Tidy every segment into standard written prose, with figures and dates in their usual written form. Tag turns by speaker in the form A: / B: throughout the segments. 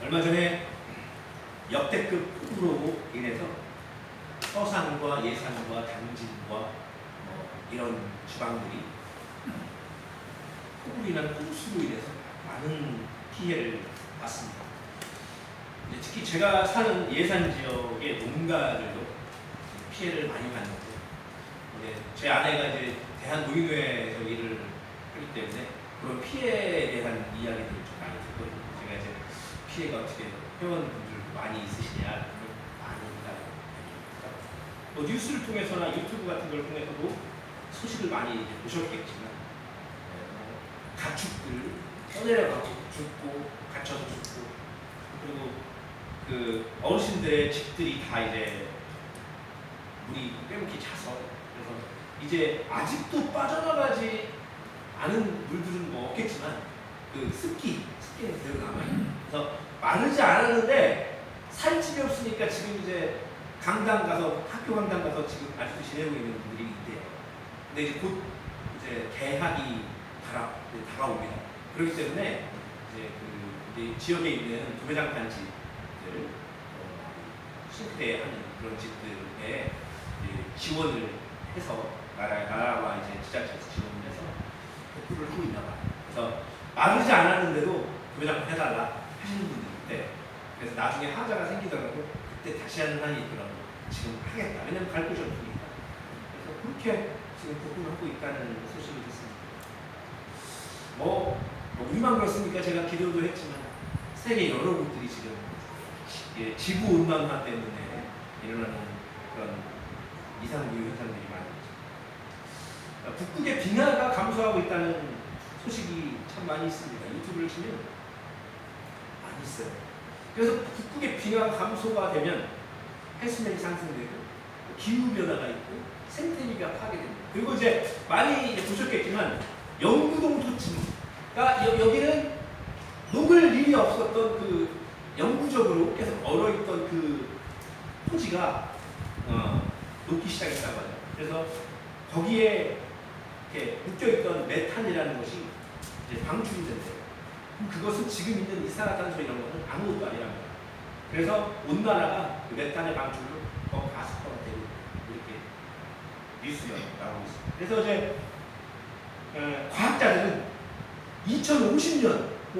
A: 얼마 전에 역대급 폭우로 인해서 서산과 예산과 당진과 이런 지방들이 폭우로 인한 홍수로 인해서 많은 피해를 봤습니다. 특히 제가 사는 예산 지역의 농가들도 피해를 많이 봤는데, 제 아내가 이제 대한노인회에서 일을 하기 때문에 그런 피해에 대한 이야기들을 좀 많이 듣거든요. 제가 이제 피해가 어떻게 회원분들 많이 있으시냐, 많이 있다고. 뉴스를 통해서나 유튜브 같은 걸 통해서도 소식을 많이 보셨겠지만, 가축들 떠내려가고 죽고 갇혀서 죽고, 그리고 그 어르신들의 집들이 다 이제 물이 빼먹기 차서, 그래서 이제 아직도 빠져나가지 않은 물들은 뭐 없겠지만 그 습기는 그대로 남아있어요. 그래서 마르지 않았는데 살 집이 없으니까 지금 이제 강당 가서, 학교 강당 가서 지금 아직도 지내고 있는 분들이 있대요. 근데 이제 곧 이제 개학이 다가옵니다. 그렇기 때문에 이제 지역에 있는 도매장 단지들, 싱크대에 하는 그런 집들에 지원을 해서 나라와 이제 지자체에서 지원을 해서 배포를 하고 있나 봐요. 그래서 마르지 않았는데도 도매장 해달라 하시는 분들이 있대. 그래서 나중에 하자가 생기더라도 그때 다시 하는 한이 있더라도 지금 하겠다. 왜냐면 갈 곳이 없으니까. 그래서 그렇게 지금 복구를 하고 있다는 소식이 됐습니다. 우리만 그렇습니까? 제가 기도도 했지만 세계 여러 곳들이 지금 지구 온난화 때문에 일어나는 그런 이상기후 현상들이 많이 있죠. 북극의 빙하가 감소하고 있다는 소식이 참 많이 있습니다. 유튜브를 치면 많이 있어요. 그래서 북극의 빙하가 감소가 되면 해수면이 상승되고 기후 변화가 있고 생태계가 파괴됩니다. 그리고 이제 많이 보셨겠지만 영구동 토층, 그러니까 여기는 녹을 일이 없었던 그 영구적으로 계속 얼어있던 그 토지가 녹기 시작했다고 하죠. 그래서 거기에 이렇게 묶여있던 메탄이라는 것이 이제 방출이 된대요. 그럼 그것은 지금 있는 이산화탄소 이런 것은 아무것도 아니랍니다. 그래서 온난화가 그 메탄의 방출로 더 가속화가 되고 이렇게 뉴스가 나오고 있습니다. 그래서 이제 과학자들은 2050년,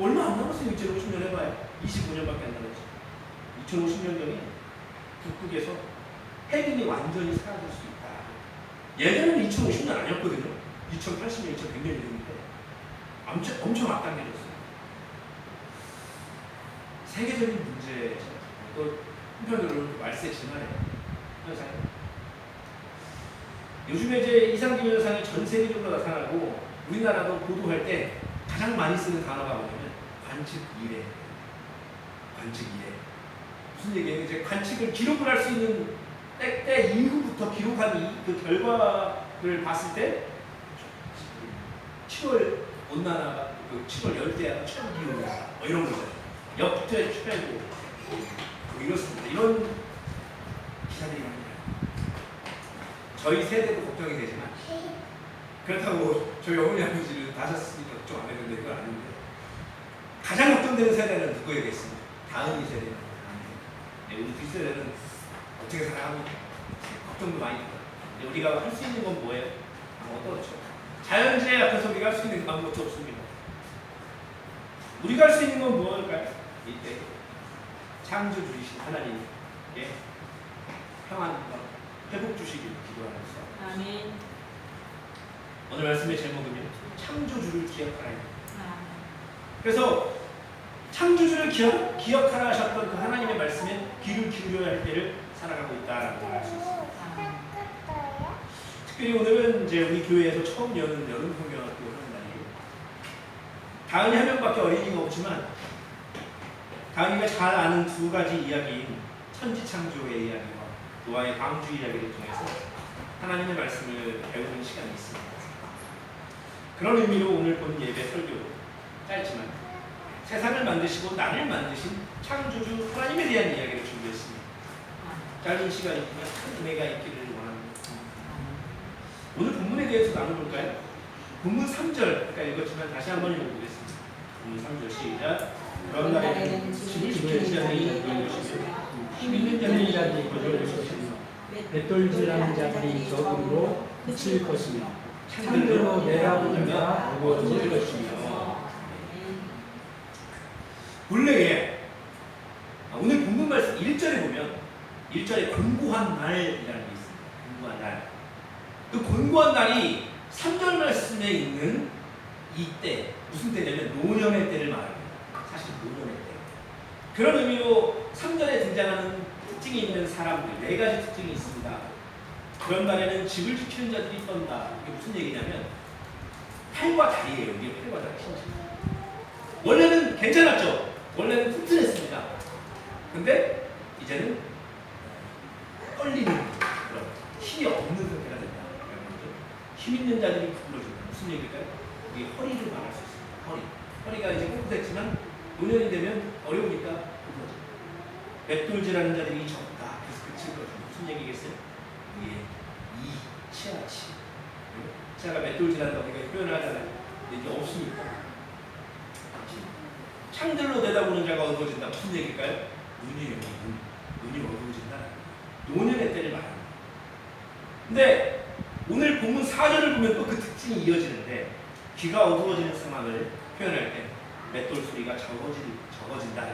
A: 얼마 안 남았어요. 2050년 해봐요. 25년밖에 안 남았죠. 2050년 전에 북극에서 해균이 완전히 사라질 수 있다. 예전에는 2050년 아니었거든요. 2080년, 2100년이었는데 엄청 앞당겨졌어요. 세계적인 문제죠. 또 한편으로 말세 진화의 현상입니다. 요즘에 이제 이상기후 현상이 전 세계적으로 나타나고 우리나라도 보도할 때 가장 많이 쓰는 단어가 뭐냐면 관측 이래. 관측 이래. 무슨 얘기예요? 이제 관측을 기록을 할 수 있는 때 이후부터 기록한 그 결과를 봤을 때 7월 온난화가, 그 7월 열대야가 최고 기온이다. 이런 거죠. 역대 최고. 이렇습니다. 이런 기사들이 많이 나요. 저희 세대도 걱정이 되지만 그렇다고 저희 어머니 아버지를 다셨으니까 걱정 안 했는데 그건 아닌데, 가장 걱정되는 세대는 누구에겠습니까? 다은이 세대는. 우리 뒷세대는 어떻게 살아가고 걱정도 많이 들어요. 우리가 할 수 있는 건 뭐예요? 아무것도 없죠. 자연재해 앞에서 우리가 할 수 있는 건 아무것도 없습니다. 우리가 할 수 있는 건 무엇일까요? 이때 창조주이신 하나님께 평안과 회복 주시기를 기도하면서,
B: 아멘.
A: 오늘 말씀의 제목은요, 창조주를 기억하라입니다. 그래서 창조주를 기억하라 하셨던 그 하나님의 말씀에 귀를 기울여야 할 때를 살아가고 있다라고 알 수 있습니다. 특별히 오늘은 이제 우리 교회에서 처음 여는 여름 성경학교 하는 날이에요. 다은이 한 명밖에 어린이가 없지만 다은이가 잘 아는 두 가지 이야기인 천지창조의 이야기와 노아의 방주 이야기를 통해서 하나님의 말씀을 배우는 시간이 있습니다. 그런 의미로 오늘 본 예배 설교도 짧지만 세상을 만드시고 나를 만드신 창조주 하나님에 대한 이야기를 준비했습니다. 짧은 시간이지만 큰 은혜가 있기를 원합니다. 오늘 본문에 대해서 나눠볼까요? 본문 3절, 아까 읽었지만 다시 한번 읽어보겠습니다. 본문 3절 시작. 그런 날에는 집을 지키는 자들이 이끌 것이며 힘 있는 자들이 거두어질 것이며
B: 맷돌질하는 자들이 적으로 그칠 것이며 창들로 내다보는 자가 무거워질 것이며.
A: 본래에 오늘 본문 말씀 1절에 보면 1절에 곤고한 날이라는 게 있습니다. 곤고한 날. 그 곤고한 날이 3절 말씀에 있는 이때 무슨 때냐면 노년의 때를 말합니다. 사실 노년의 때. 그런 의미로 3절에 등장하는 특징이 있는 사람들 4가지 특징이 있습니다. 그런 날에는 집을 지키는 자들이 떤다. 이게 무슨 얘기냐면 팔과 다리예요. 이게 팔과 다리 신체. 원래는 괜찮았죠. 원래는 튼튼했습니다. 근데 이제는 떨리는 그런 힘이 없는 상태가 된다. 힘 있는 자들이 구부러진다. 무슨 얘기일까요? 이게 허리를 말할 수 있습니다. 허리가 이제 꼿꼿했지만 노년이 되면 어려우니까 구부러진다. 맷돌질하는 자들이 적다. 그래서 그칠 거죠. 무슨 얘기겠어요? 이게 치아치. 치아가 맷돌질한다고 우리가 표현을 하잖아요. 근데 이게 없으니까. 창들로 내다보는 자가 어두워진다. 무슨 얘기일까요? 눈이 어두워진다. 노년의 때를 말합니다. 근데 오늘 본문 4절을 보면 또 그 특징이 이어지는데 귀가 어두워지는 상황을 표현할 때 맷돌 소리가 적어진다.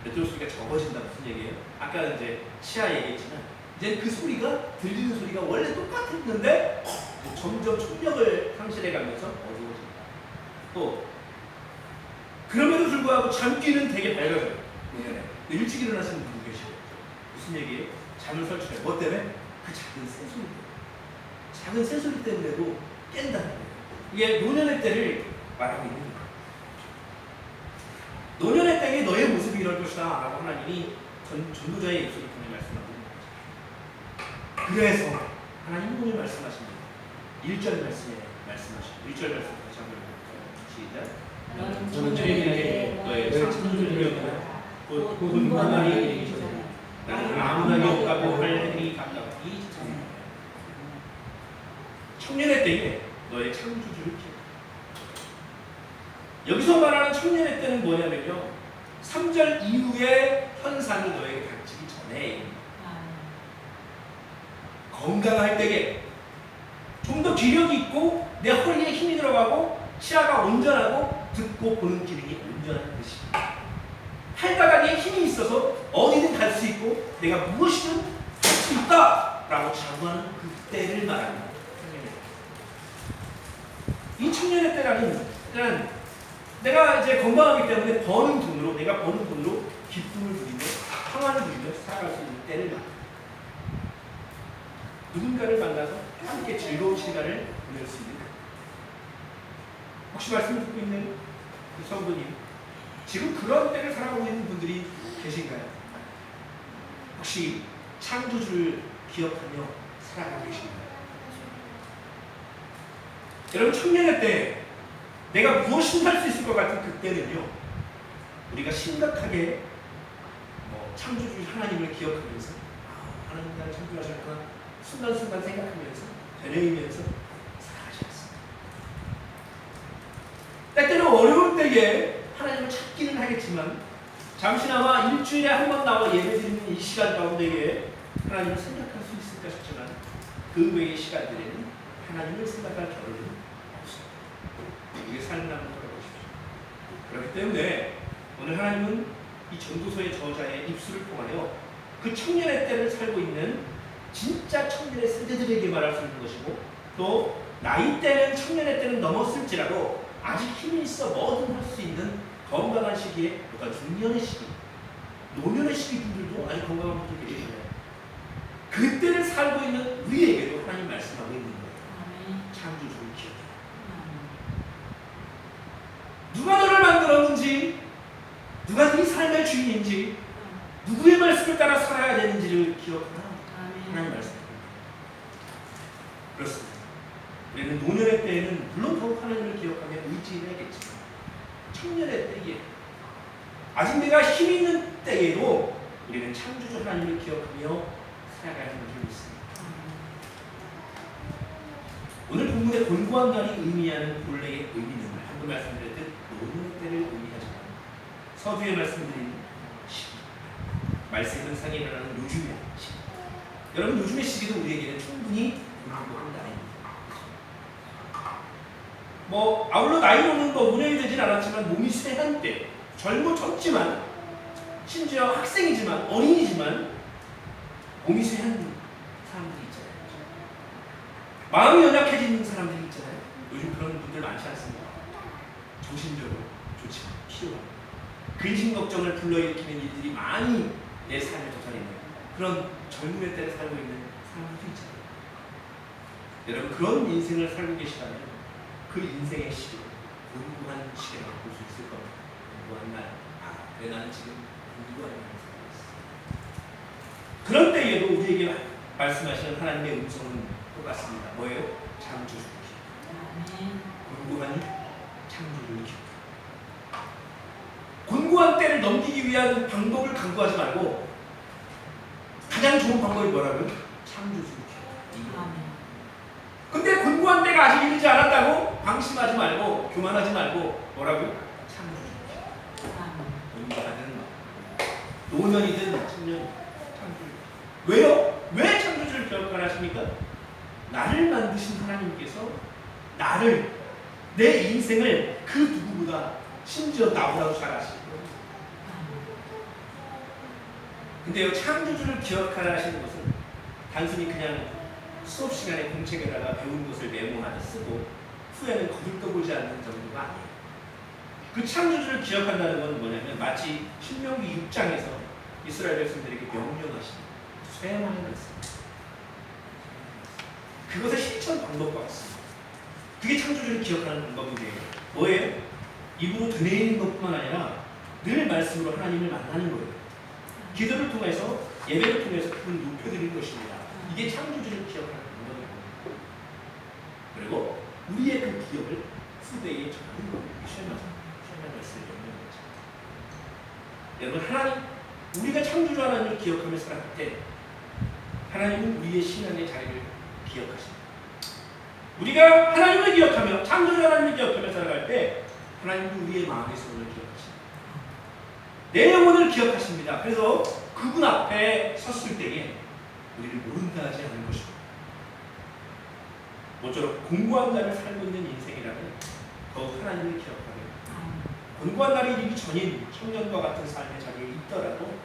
A: 맷돌 소리가 적어진다. 무슨 얘기예요? 아까 이제 치아 얘기했지만 이제 그 소리가 들리는 소리가 원래 똑같았는데 점점 총력을 상실해가면서 어두워진다. 또 그럼에도 불구하고 잠귀는 되게 밝아져요. 일찍 일어나시는 분도 계시고 무슨 얘기예요? 잠을 설치해요. 뭐 때문에? 그 작은 새소리 때문에. 작은 새소리 때문에도 깬다는 거예요. 이게 노년의 때를 말하고 있는 거예요. 노년의 때에 너의 모습이 이럴 것이다 라고 하나님이 전도자의 입술을 통해 말씀하고 있는 거죠. 그래서 하나님은 오늘 말씀하십니다. 1절 말씀에 말씀하시고 1절 말씀 다시 한번 볼까요? 시작.
B: 저는 저희에게 너의 창조주이었고 곧 곤고한 날이 이르기 전에
A: 나는 아무나 욕하고 할 해들이 가까워. 이 청년의 때에 너의 창조주를 기억해. 여기서 말하는 청년의 때는 뭐냐면요, 3절 이후의 현상이 너에게 닥치기 전에 건강할 때에 좀 더 기력이 있고 내 허리에 힘이 들어가고 치아가 온전하고 듣고 보는 기능이 온전한 것입니다. 팔다가리에 힘이 있어서 어디든 갈 수 있고 내가 무엇이든 할 수 있다라고 자부하는 그때를 말합니다. 이 청년의 때라는 내가 이제 건강하기 때문에 내가 버는 돈으로 기쁨을 누리며 평안을 누리며 살아갈 수 있는 때를 말합니다. 누군가를 만나서 함께 즐거운 시간을 보낼 수 있는 것. 혹시 말씀 듣고 있는 그 성도님, 지금 그런 때를 살아가고 있는 분들이 계신가요? 혹시 창조주를 기억하며 살아가고 계신가요? 여러분, 청년의 때 내가 무엇이든 할 수 있을 것 같은 그때는요, 우리가 심각하게 창조주 하나님을 기억하면서 하나님 나를 창조하셨구나 순간순간 생각하면서 되뇌이면서 살아가지 않습니다. 때때로 어려울 때에 하나님을 찾기는 하겠지만 잠시나마 일주일에 한 번 나와 예배드리는 이 시간 가운데에 하나님을 생각할 수 있을까 싶지만 그 외의 시간들에는 하나님을 생각할 겨를은 없습니다. 이게 삶을 한번 돌아보십시오. 그렇기 때문에 오늘 하나님은 이 전도서의 저자의 입술을 통하여 그 청년의 때를 살고 있는 진짜 청년의 세대들에게 말할 수 있는 것이고, 또 나이 때는 청년의 때는 넘었을지라도 아직 힘이 있어 뭐든 할 수 있는 건강한 시기에 어떤 중년의 시기, 노년의 시기 분들도 아주 건강한 분들 계시잖아요. 그때를 살고 있는 우리에게도 하나님 말씀하고 있는 거예요. 창조주를 기억해. 누가 너를 만들었는지, 누가 네 삶의 주인인지, 누구의 말씀을 따라 살아야 되는지를 기억하라. 하나님 말씀입니다. 그렇습니다. 우리는 노년의 때에는 물론 더욱 하나님을 기억하며 의지해야겠지만 청년의 때에 아직 내가 힘 있는 때에도 우리는 창조주 하나님을 기억하며 살아가야 하는 줄 믿습니다. 오늘 본문의 곤고한 날이 의미하는 본래의 의미는 방금 말씀드렸듯 노는 때를 의미하지만 서두에 말씀드린 시기, 말씀 현상이 일어나는 요즘의 시기. 여러분 요즘의 시기도 우리에게는 충분히 공부한 나이입니다. 뭐 아울러 나이로는 운영이 되진 않았지만 몸이 쇠한 때, 젊지만 심지어 학생이지만 어린이지만 몸이 쇠한 사람들이 있잖아요. 마음이 연약해진 사람들이 있잖아요. 요즘 그런 분들 많지 않습니까? 정신적으로 좋지만 필요한 근심 걱정을 불러일으키는 일들이 많이 내 삶에 도달있는 그런 젊음의 때를 살고 있는 사람들도 있잖아요. 여러분 그런 인생을 살고 계시다면 그 인생의 시기를 공부한 시기라고 볼 수 있을 겁니다. 공부한 날, 그래 나는 지금 공부한 날을 살고 있어. 그런 때에도 우리에게 말씀하시는 하나님의 음성은 똑같습니다. 뭐예요? 창조주를 기억하라. 공부한 창조주를 기억하라. 곤고한 때를 넘기기 위한 방법을 강구하지 말고 가장 좋은 방법이 뭐라고요? 창조주를 기억하라. 근데 곤고한 때가 아직 이르지 않았다고 방심하지 말고 교만하지 말고 뭐라고요? 창조주를 기억하라. 곤고하든 노년이든 청년 창조주. 왜요? 왜 창조주를 기억하라 하십니까? 나를 만드신 하나님께서 나를 내 인생을 그 누구보다 심지어 나보다도 잘 아시는 거예요. 근데요 창조주를 기억하라 하시는 것은 단순히 그냥 수업 시간에 공책에다가 배운 것을 메모하듯 쓰고 후에는 거들떠보지 않는 정도가 아니에요. 그 창조주를 기억한다는 건 뭐냐면 마치 신명기 6장에서 이스라엘 백성들에게 명령하신 쇠망을 했습니다. 그것의 실천 방법과 같습니다. 그게 창조주를 기억하는 방법인데요. 뭐예요? 입으로 되뇌이는 것뿐만 아니라 늘 말씀으로 하나님을 만나는 거예요. 기도를 통해서 예배를 통해서 그분을 높여드리는 것입니다. 이게 창조주를 기억하는 방법입니다. 그리고 우리의 그 기억을 후대에 전하는 거예요. 쉐마 말씀을 읽는 거죠. 여러분 하나님, 우리가 창조주 하나님을 기억하며 살아갈 때 하나님은 우리의 신앙의 자리를 기억하십니다. 우리가 하나님을 기억하며 창조주 하나님을 기억하며 살아갈 때 하나님도 우리의 마음의 소원을 기억하십니다. 내 영혼을 기억하십니다. 그래서 그분 앞에 섰을 때에 우리를 모른다 하지 않을 것입니다. 모쪼록 공고한 날을 살고 있는 인생이라면 더욱 하나님을 기억하며 공고한 날이 이르기 전인 청년과 같은 삶의 자리에 있더라도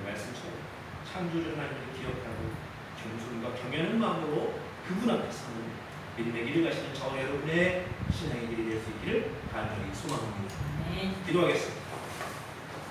A: 말씀처럼 창조주 하나님을 기억하고 겸손과 경외하는 마음으로 그분 앞에 서는 믿음의 길을 가시는 저 여러분의 신앙의 길이 될 수 있기를 간절히 소망합니다. 기도하겠습니다.